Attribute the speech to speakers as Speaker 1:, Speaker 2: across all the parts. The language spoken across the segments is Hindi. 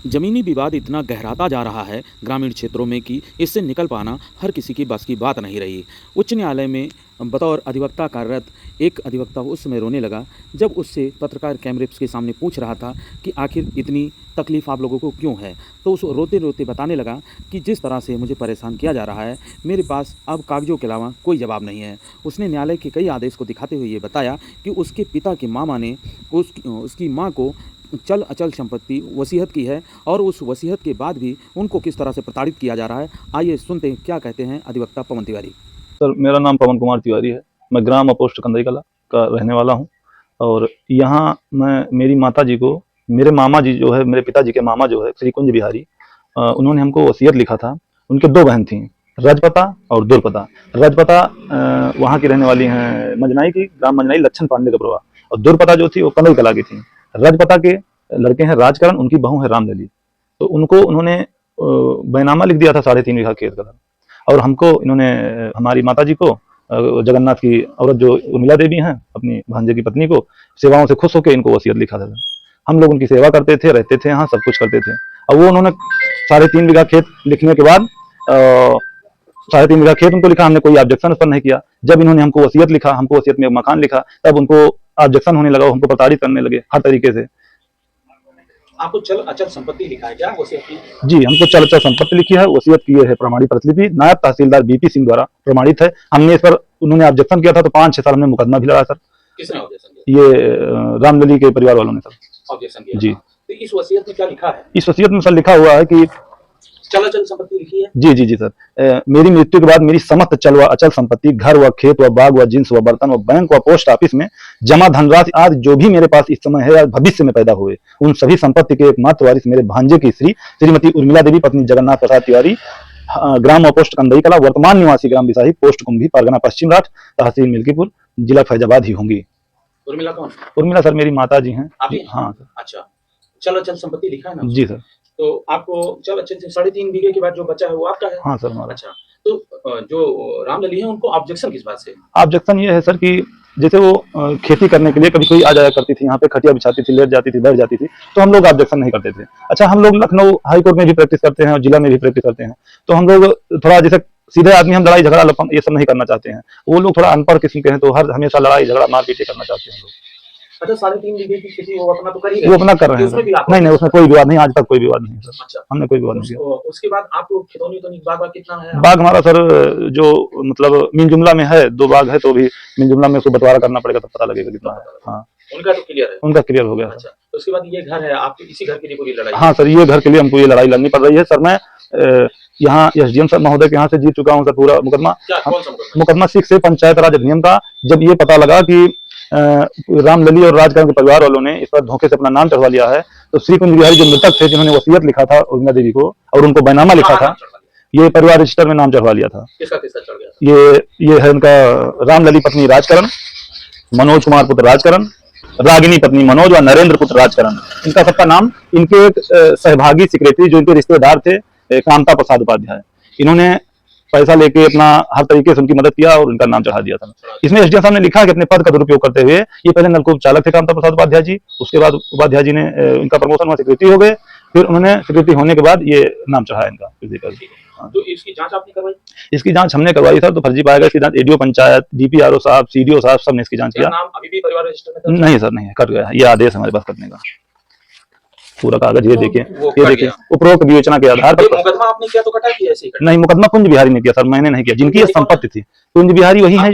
Speaker 1: जमीनी विवाद इतना गहराता जा रहा है ग्रामीण क्षेत्रों में कि इससे निकल पाना हर किसी की बस की बात नहीं रही। उच्च न्यायालय में बतौर अधिवक्ता कार्यरत एक अधिवक्ता उस समय रोने लगा जब उससे पत्रकार कैमरे के सामने पूछ रहा था कि आखिर इतनी तकलीफ़ आप लोगों को क्यों है। तो उस रोते रोते बताने लगा कि जिस तरह से मुझे परेशान किया जा रहा है मेरे पास अब कागज़ों के अलावा कोई जवाब नहीं है। उसने न्यायालय के कई आदेश को दिखाते हुए ये बताया कि उसके पिता के मामा ने उसकी माँ को चल अचल संपत्ति वसीयत की है और उस वसीयत के बाद भी उनको किस तरह से प्रताड़ित किया जा रहा है। आइए सुनते हैं क्या कहते हैं अधिवक्ता पवन तिवारी।
Speaker 2: सर, मेरा नाम पवन कुमार तिवारी है। मैं ग्राम पोस्ट कंदई कला का रहने वाला हूं। और यहाँ मैं मेरी माता जी को, मेरे मामा जी जो है, मेरे पिताजी के मामा जो है श्री कुंज बिहारी, उन्होंने हमको वसीयत लिखा था। उनके दो बहन थी, रजपता और दुर्पता। रजपता वहाँ की रहने वाली हैं, मजनाई की, ग्राम मजनाई, लक्षण पांडे का प्रभा। और दुर्पता जो थी वो कंदई कला की थी। रजपता के लड़के हैं राजकरण, उनकी बहू है रामलली। तो उनको उन्होंने बैनामा लिख दिया था 3.5 बीघा खेत का। और हमको इन्होंने, हमारी माता जी को, जगन्नाथ की औरत जो उर्मिला देवी हैं, अपनी भांजे की पत्नी को, सेवाओं से खुश होकर इनको वसीयत लिखा था। हम लोग उनकी सेवा करते थे, रहते थे, यहाँ सब कुछ करते थे। और वो उन्होंने 3.5 बीघा खेत लिखने के बाद 3.5 बीघा खेत उनको लिखा, हमने कोई ऑब्जेक्शन उस पर नहीं किया। जब इन्होंने हमको वसीयत लिखा, हमको वसीयत में मकान लिखा, तब उनको ऑब्जेक्शन होने लगा, हमको प्रताड़ित करने लगे हर तरीके से।
Speaker 3: आपको चल अचल संपत्ति लिखा है क्या वसीयत की?
Speaker 2: जी, हमको चल अचल संपत्ति लिखी है, वसीयत की है प्रमाणित प्रतिलिपि, नायब तहसीलदार बीपी सिंह द्वारा प्रमाणित है। हमने इस पर, उन्होंने ऑब्जेक्शन किया था तो 5-6 साल हमने मुकदमा भी लड़ा सर।
Speaker 3: किसने ऑब्जेक्शन किया?
Speaker 2: ये रामलली के परिवार वालों ने सर
Speaker 3: ऑब्जेक्शन किया
Speaker 2: जी।
Speaker 3: तो इस वसीयत में क्या लिखा है?
Speaker 2: इस वसीयत में सर लिखा हुआ है कि
Speaker 3: चल अचल संपत्ति लिखी है।
Speaker 2: जी जी जी सर, मेरी मृत्यु के बाद मेरी समस्त चल व अचल संपत्ति, घर व खेत व बाग व जिन्स व बर्तन व बैंक व पोस्ट ऑफिस में जमा धनराशि आदि जो भी मेरे पास इस समय है या भविष्य में पैदा हुए, उन सभी संपत्ति के एकमात्र वारिस मेरे भांजे की स्त्री श्रीमती उर्मिला देवी पत्नी जगन्नाथ प्रसाद तिवारी, ग्राम पोस्ट कंदई कला, वर्तमान निवासी ग्राम बिसाही, पोस्ट कुंभी, परगना पश्चिम राठ, तहसील मिल्कीपुर, जिला फैजाबाद ही होंगी।
Speaker 3: उर्मिला कौन?
Speaker 2: उर्मिला सर मेरी माता जी हैं। हाँ सर।
Speaker 3: अच्छा, चल अचल संपत्ति लिखा है ना?
Speaker 2: जी सर।
Speaker 3: तो आपको चल अचल 3.5 बीघे के बाद जो बचा है वो आपका है?
Speaker 2: हाँ सर हमारा।
Speaker 3: अच्छा, तो जो रामलली है उनको ऑब्जेक्शन किस बात से?
Speaker 2: ऑब्जेक्शन ये है सर कि जैसे वो खेती करने के लिए कभी कोई आ जाया करती थी, यहाँ पे खटिया बिछाती थी, लेट जाती थी, बैठ जाती थी, तो हम लोग ऑब्जेक्शन नहीं करते थे। अच्छा, हम लोग लखनऊ हाई कोर्ट में भी प्रैक्टिस करते हैं और जिला में भी प्रैक्टिस करते हैं, तो हम लोग थोड़ा जैसे सीधे आदमी, हम लड़ाई झगड़ा ये सब नहीं करना चाहते हैं। वो लोग थोड़ा अनपढ़ किस्म के हैं, तो हर हमेशा लड़ाई झगड़ा मारपीट करना चाहते हैं लोग।
Speaker 3: अच्छा, 3.5 बीघे की खेती वो अपना तो कर ही रहे
Speaker 2: वो
Speaker 3: हैं।
Speaker 2: अपना कर रहे हैं
Speaker 3: उसमें भी
Speaker 2: सर।
Speaker 3: आप
Speaker 2: नहीं, उसमें कोई विवाद नहीं, आज तक कोई विवाद नहीं है सर।
Speaker 3: अच्छा,
Speaker 2: हमने कोई विवाद नहीं किया।
Speaker 3: उसके बाद आपको खिलौनी तो बाग कितना है?
Speaker 2: बाग हमारा सर जो मतलब मिन जुमला में है 2 बाग है, तो भी मिन जुमला में उसको बंटवारा करना पड़ेगा तब पता लगेगा कितना है। हाँ,
Speaker 3: उनका तो क्लियर है।
Speaker 2: उनका क्लियर हो गया।
Speaker 3: अच्छा, तो उसके बाद ये घर है आपके, इसी घर के लिए पूरी लड़ाई?
Speaker 2: हाँ सर, ये घर के लिए हमको ये लड़ाई लड़नी पड़ रही है सर। मैं यहाँ एसडीएम साहब महोदय के यहाँ से जीत चुका हूँ सर पूरा मुकदमा। मुकदमा 6 से पंचायत राज अधिनियम का। जब ये पता लगा कि रामलली और राजकरण के परिवार वालों ने इस पर धोखे से अपना नाम चढ़वा लिया है, तो श्री कुंज बिहारी जो मृतक थे, जिन्होंने वसीयत लिखा था उर्मिला देवी को और उनको बैनामा लिखा था, ये परिवार रजिस्टर में नाम चढ़वा लिया था।
Speaker 3: किसका चढ़ गया?
Speaker 2: ये है इनका रामलली पत्नी राजकरण, मनोज कुमार पुत्र राजकरण, रागिनी पत्नी मनोज और नरेंद्र पुत्र राजकरण। इनका सबका नाम, इनके एक सहभागी सेक्रेटरी जो इनके रिश्तेदार थे, कांता प्रसाद उपाध्याय, इन्होंने पैसा लेके अपना हर तरीके से उनकी मदद किया और उनका नाम चढ़ा दिया था। इसमें एसडीएम साहब ने लिखा कि अपने पद का दुरुपयोग करते हुए, ये पहले नलकूप चालक थे कांता प्रसाद उपाध्याय जी, उसके बाद उपाध्याय जी ने इनका प्रमोशन हुआ, सेक्रेटरी हो गए, फिर उन्होंने सेक्रेटरी होने के बाद ये नाम चढ़ाया इनका।
Speaker 3: तो इसकी जांच आपने करवाई?
Speaker 2: इसकी जांच हमने करवाई सर, तो फर्जी पाया गया। इसकी जांच एडीओ पंचायत, डीपीआरओ साहब, सीडीओ साहब, सबने इसकी जांच किया।
Speaker 3: नाम अभी भी परिवार रजिस्टर में
Speaker 2: नहीं सर, नहीं कर गया, ये आदेश हमारे पास करने का पूरा कागज ये देखिए, ये देखिए, उपरोक्त विवेचना के आधार पर।
Speaker 3: मुकदमा आपने किया तो कटा किया ऐसे ही?
Speaker 2: नहीं, मुकदमा कुंज बिहारी ने किया सर, मैंने नहीं किया। जिनकी ये संपत्ति थी, कुंज बिहारी वही है,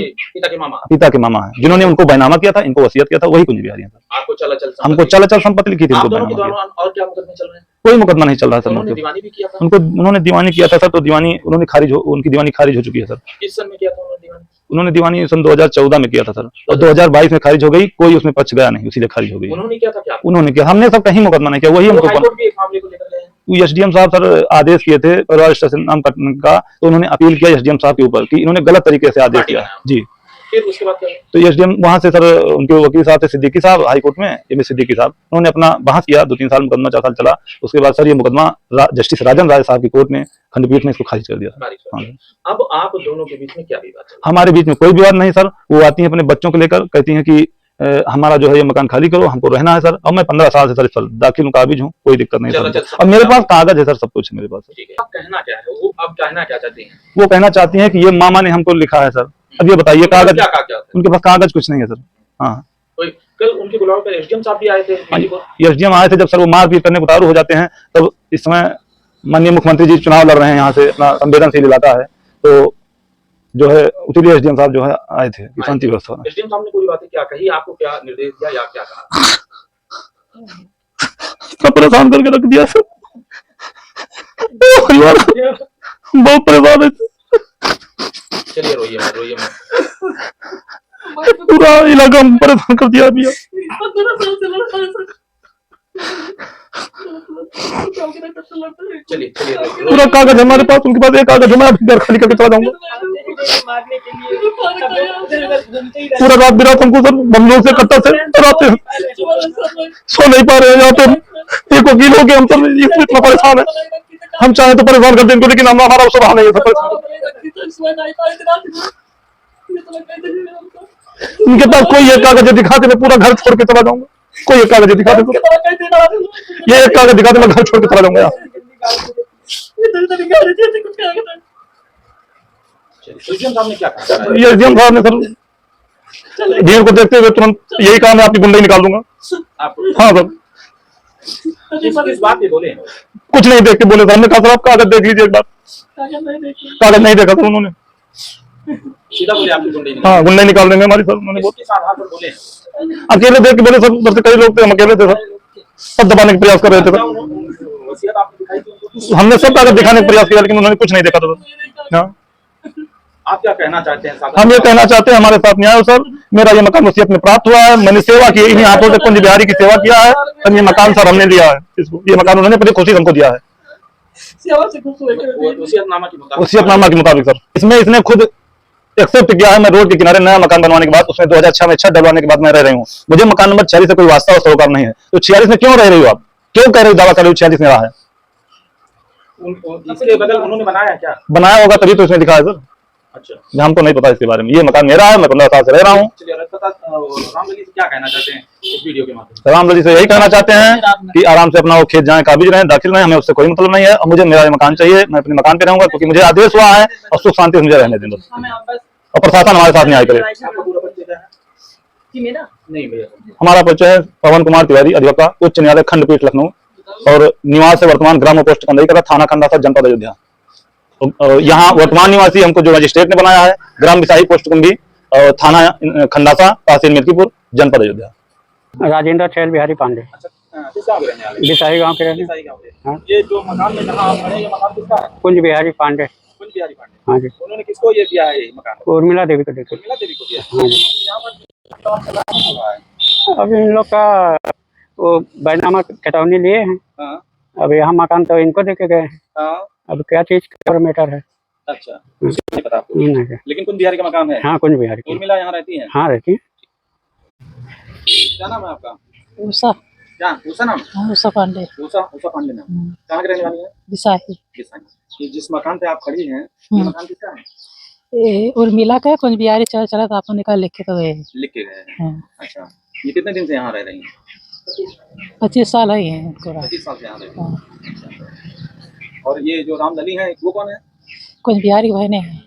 Speaker 2: पिता के मामा है, जिन्होंने उनको बैनामा किया था, इनको वसीयत किया था, वही कुंज बिहारी है सर।
Speaker 3: आपको चल अचल
Speaker 2: हमको चल अचल संपत्ति लिखी थी, उनको बैनामा किया।
Speaker 3: और क्या मुकदमे चल रहे हैं?
Speaker 2: कोई मुकदमा नहीं चल रहा सर।
Speaker 3: उन्होंने दीवानी भी किया था?
Speaker 2: उन्होंने दीवानी किया था सर, तो दीवानी उन्होंने खारिज, उनकी दीवानी खारिज हो चुकी है सर।
Speaker 3: किस सन में किया था उन्होंने दीवानी?
Speaker 2: उन्होंने दीवानी सन 2014 में किया था सर, और 2022 में खारिज हो गई। कोई उसमें पक्ष गया नहीं, इसीलिए खारिज हो गई।
Speaker 3: उन्होंने किया था क्या?
Speaker 2: उन्होंने किया, हमने सब कहीं मुकदमा नहीं किया, वही हमको। एसडीएम साहब सर आदेश किए थे परिवार स्टेशन नाम कटने का, तो उन्होंने अपील किया एसडीएम साहब के ऊपर कि इन्होंने गलत तरीके से आदेश दिया जी।
Speaker 3: फिर उसके बाद
Speaker 2: तो एसडीएम वहां से सर, उनके वकील साहब थे सिद्दीकी साहब, हाई कोर्ट में एम एस सिद्दीकी साहब, उन्होंने अपना बहस किया। 2-3 साल मुकदमा, 4 साल चला। उसके बाद सर ये मुकदमा जस्टिस राजन राय साहब की कोर्ट ने, खंडपीठ ने इसको खारिज कर दिया। हाँ।
Speaker 3: अब आप दोनों के बीच में क्या विवाद?
Speaker 2: हमारे बीच में कोई विवाद नहीं सर। वो आती है अपने बच्चों को लेकर, कहती है कि हमारा जो है ये मकान खाली करो, हमको रहना है सर। अब मैं 15 साल से सर इस पर दाखिल हूँ, काबिज हूँ, कोई दिक्कत नहीं
Speaker 3: चलो,
Speaker 2: सर।
Speaker 3: चलो,
Speaker 2: अब मेरे पास कागज है सर, सब कुछ है मेरे पास।
Speaker 3: ठीक है, आप कहना क्या है, वो आप कहना क्या चाहते हैं?
Speaker 2: वो कहना चाहती हैं कि ये मामा ने हमको लिखा है सर। अब ये बताइए कागज,
Speaker 3: क्या कागजात है?
Speaker 2: उनके पास कागज कुछ नहीं है सर। हाँ,
Speaker 3: कोई कल उनके बुलाव पर एसडीएम साहब भी आए थे गाजीपुर।
Speaker 2: एसडीएम आए थे, जब सर वो मारपीट करने को उतारू हो जाते हैं, तब इस समय माननीय मुख्यमंत्री जी चुनाव लड़ रहे हैं, यहाँ से अपना संवेदनशील इलाका है, तो जो है इसीलिए एसडीएम साहब जो है आए थे कि शांति व्यवस्था में।
Speaker 3: एसडीएम साहब ने पूरी बातें क्या कही, आपको क्या निर्देश दिया या क्या कहा?
Speaker 2: सब परेशान करके रख दिया सर, परिवार बहुत परेशान है,
Speaker 3: चलिए रोइए मत, रोइए मत।
Speaker 2: पूरा इलाका परेशान कर दिया भैया।
Speaker 3: चलिए चलिए रोइए।
Speaker 2: पूरा कागज है हमारे पास, उनके पास एक कागज है, मैं घर खाली करके चला जाऊंगा। पूरा रात बिरात हमको सर बमलों से कट्टा से डराते हैं, सो नहीं पा रहे हैं यहाँ पे। एक वकील हो गए हम सर, इतना परेशान है, हम चाहे तो परेशान कर दें इनको, लेकिन हमारा स्वभाव नहीं है सर परेशान। उनके पास कोई एक कागज दिखाते, मैं पूरा घर छोड़ के चला जाऊंगा। कोई एक कागज दिखाते तो, ये एक कागज दिखाते मैं घर छोड़ के चला जाऊंगा यार।
Speaker 3: एसडीएम साहब ने क्या कहा?
Speaker 2: ये एसडीएम साहब ने सर भीड़ को देखते हुए तुरंत यही कहा, मैं आपकी गुंडई निकाल दूंगा।
Speaker 3: आप
Speaker 2: हाँ सर,
Speaker 3: किस बात पे बोले?
Speaker 2: कुछ नहीं देख के बोले सर। हमने कहा सर आप कागज देख लीजिए एक बार, कागज नहीं देखा सर उन्होंने।
Speaker 3: सीधा बोले आपकी गुंडे निकाल।
Speaker 2: हाँ, गुंडे निकाल देंगे हमारी सर, उन्होंने बहुत
Speaker 3: किस आधार पर बोले?
Speaker 2: अकेले देख के बोले सर, उधर से कई लोग थे, हम अकेले थे सर, सब दबाने का प्रयास कर रहे थे सर।
Speaker 3: वसीयत आपने दिखाई थी उनको?
Speaker 2: हमने सब कागज दिखाने का प्रयास किया, लेकिन उन्होंने कुछ नहीं देखा था सर। हाँ,
Speaker 3: आप क्या कहना चाहते हैं साहब?
Speaker 2: हम ये कहना चाहते हैं हमारे साथ न्याय हो सर। मेरा ये मकान वसीयत में प्राप्त हुआ है, मैंने सेवा की, इन्हीं हाथों से कुंज बिहारी की सेवा किया है, और ये मकान सर हमने लिया है इसको, ये मकान उन्होंने बड़ी खुशी से हमको दिया है
Speaker 3: वसीयतनामा के मुताबिक।
Speaker 2: वसीयतनामा के मुताबिक सर। इसमें इसने खुद एक्सेप्ट किया है, मैं रोड के किनारे नया मकान बनवाने के बाद, उसमें 2006 में छत डलवाने के बाद मैं रह रही हूँ। मुझे मकान नंबर 46 से कोई वास्ता और सरोकार नहीं है, तो 46 में क्यों रह रही हो आप? क्यों कह रहे हो, दावा कर रहे हो 46 में रहा है?
Speaker 3: इसके बदल उन्होंने बनाया क्या?
Speaker 2: बनाया होगा तभी तो इसमें लिखा है सर।
Speaker 3: अच्छा,
Speaker 2: हमको नहीं पता इसके बारे में। ये मकान मेरा है, मैं 15 साल से रह रहा हूँ।
Speaker 3: चलिए रामलली से क्या कहना चाहते हैं इस वीडियो के माध्यम से?
Speaker 2: रामलली से यही कहना चाहते हैं कि आराम से अपना वो खेत जाएं, काबिज रहें, दाखिल रहें, हमें उससे कोई मतलब नहीं है। और मुझे मेरा मकान चाहिए, मैं अपने मकान पे रहूंगा, क्योंकि मुझे आदेश हुआ है, और सुख शांति से मुझे रहने दें बस। और प्रशासन हमारे साथ न्याय करे।
Speaker 3: आपका पूरा परिचय क्या है? नहीं भैया।
Speaker 2: हमारा परिचय है पवन कुमार तिवारी, अधिवक्ता, उच्च न्यायालय खंडपीठ लखनऊ, और निवास है वर्तमान ग्राम पोस्ट कंदई कला, थाना खंडासा, जनपद अयोध्या। यहाँ वर्तमान निवासी हमको जो मजिस्ट्रेट ने बनाया है, ग्राम बिसाही पोस्ट कुंडी, और थाना खंडासा, तहसील मिल्कीपुर, जनपद अयोध्या।
Speaker 4: राजेंद्र चैल बिहारी पांडे,
Speaker 3: अच्छा, किस गाँव के रहने वाले?
Speaker 4: बिसाही गांव के रहने।
Speaker 3: बिसाही गाँव के।
Speaker 4: हाँ।
Speaker 3: ये जो मकान में जहाँ आप खड़े हैं, ये मकान किसका है?
Speaker 4: कुंज बिहारी पांडे।
Speaker 3: कुंज बिहारी पांडे।
Speaker 4: हाँ जी,
Speaker 3: उन्होंने किसको ये दिया है, ये मकान?
Speaker 4: उर्मिला देवी को देखे।
Speaker 3: उर्मिला देवी को दिया।
Speaker 4: हाँ जी,
Speaker 3: यहाँ पर काम चला रहा है।
Speaker 4: अब इन लोग का वो बैनामा चेतावनी लिए हैं।
Speaker 3: हाँ
Speaker 4: अब यहाँ मकान तो इनको देके गए हैं,
Speaker 3: हाँ।
Speaker 4: अब क्या चीज का मैटर है
Speaker 3: अच्छा, नहीं पता आपको,
Speaker 4: नहीं है।
Speaker 3: लेकिन कुंज बिहारी का मकान है।
Speaker 4: हाँ, कुंज बिहारी की।
Speaker 3: उर्मिला यहाँ रहती है?
Speaker 4: हाँ, रहती है।
Speaker 3: क्या नाम है आपका?
Speaker 5: उषा।
Speaker 3: क्या उषा नाम?
Speaker 5: हाँ, उषा पांडे।
Speaker 3: उषा पांडे नाम। कहाँ के रहने वाली है?
Speaker 5: बिसाही।
Speaker 3: ये जिस मकान पे आप खड़ी हैं, ये मकान किसका है?
Speaker 5: उर्मिला का कुंज बिहारी चल चला तो आपने कहा लिख के तो गए।
Speaker 3: लिख के गए हैं।
Speaker 5: हाँ,
Speaker 3: अच्छा, ये कितने दिन से यहाँ रह रही हैं?
Speaker 5: 25 साल है ये
Speaker 3: 25 साल से यहाँ रह रही हैं।
Speaker 5: हाँ,
Speaker 3: और ये जो रामलली है, वो कौन है?
Speaker 5: कुंज बिहारी की बहने हैं।